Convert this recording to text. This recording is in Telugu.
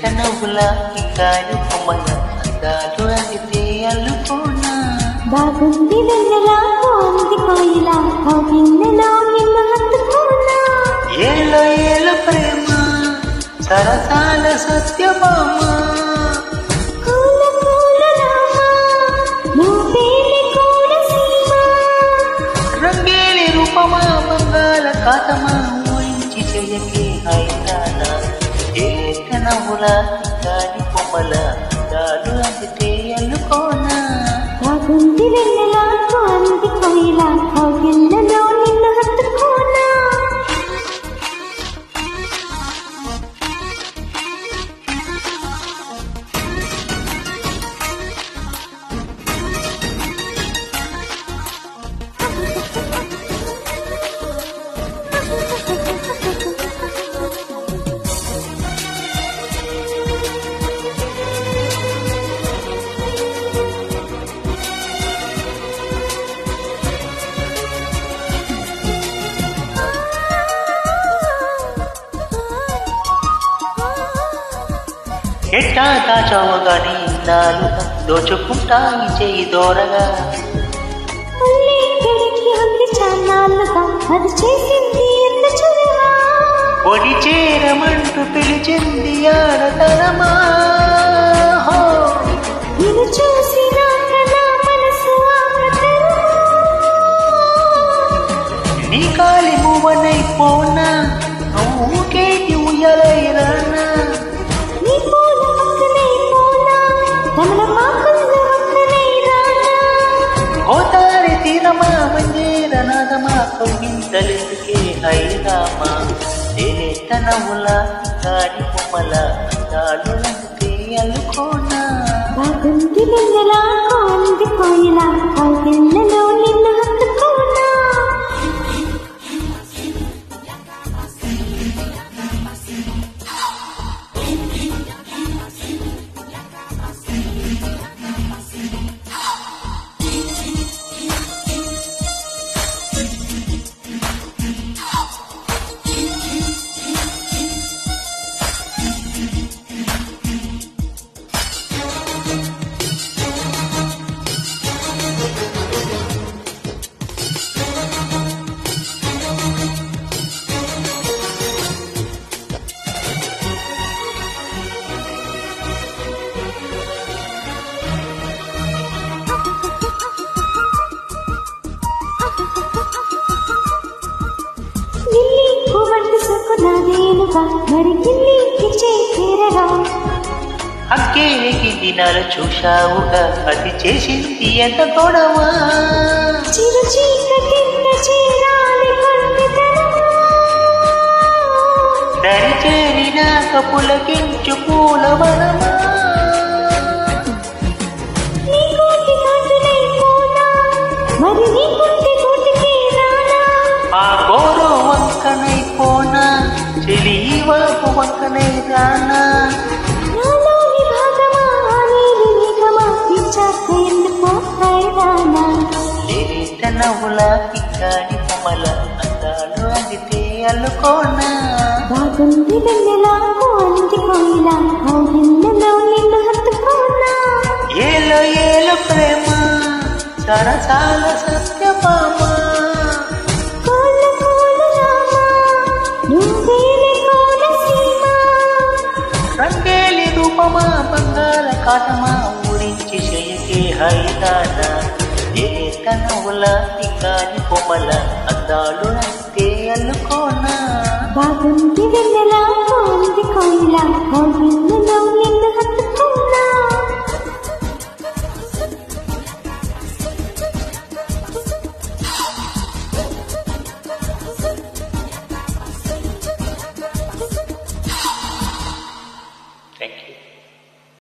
లేత నవ్వుల ఇంకాని కొమ్మల అందాలు అందితే అల్లుకోనా బాగుంది వెన్నెలా బాగుంది కోయిలా కౌగిళ్ళలో నిన్ను హత్తుకోనా ఏలో ఏలో ప్రేమ సరసాల సత్యభామ కూల కూల రామ నువ్వేలి కూల సీమ రంగేలి రూపమా బంగాళ కాతమా ఊరించి చెయ్యకే హైరానా లేత నవ్వుల ఇంకాని కొమ్మల అందాలు అందితే అల్లుకోనా బాగుంది వెన్నెలా బాగుంది కోయిలా కౌగిళ్ళలో నిన్ను హత్తుకోనా ఎట్టా దాచావగాని నాలు దోచుకుంటా ఈ చెయ్యి దూరగా ఉల్లి పెరికి ఉంది చాన్నాళ్ళుగా అది చేసింది ఎంత చురుగా ఒడి చేరమంటూ పిలిచింది ఆడతరమా నిన్ను చూసినాక నా మనసు ఆకతరు నీ కాలి మువ్వనైపోనా నువ్వు కేటి ఉయ్యలైరానా నీ పూల పక్కనై పోనా కమల పాకుల పక్కనై రానా గోదారి తీరమా మంజీర నాదమా కౌగింతలెందుకే హైరామా లేత నవ్వుల కాడి కొమ్మల అందాలు అందితే అల్లుకోనా బాగుంది వెన్నెలా బాగుంది కోయిలా కౌగిళ్ళలో నిన్ను హత్తుకోనా నాదేనుగా మరి కిందికి చేరగా అక్కేకి దినాలు చూశావుగా అది చేసింది ఎంత గొడవ చిరు చీకటింత చీరాలి కొండెతనమా దరి చేరినాక పులకించు పూలవనమా నీ కోటి కాటులై పోనా మరి నీ కుంటి కోటికి రానా ఆ గోరు వంకనైపోనా చెలి వాపు వంకనై రానా నాలోని భాగమా నీలి మేఘమా పిచ్చాక ఎందుకో హైరానా లేత నవ్వుల కిక్కాని కొమ్మల అందాలు అందితే అల్లుకోనా బాగుంది వెన్నెలా బాగుంది కోయిలా కౌగిళ్ళలో నిన్ను హత్తుకోనా ఏలో ఏలో ప్రేమ సరసాల సత్యభామ కోల కోల రామ నువ్వేలి కోల సీమ రంగేలి రూపమా బంగాళ కాటమా ఊరించి చెయ్యకే హైరానా లేత నవ్వుల కిక్కాని కొమ్మల అందాలు అందితే అల్లుకోనా బాగుంది వెన్నెలా బాగుంది కోయిలా కౌగిళ్ళలో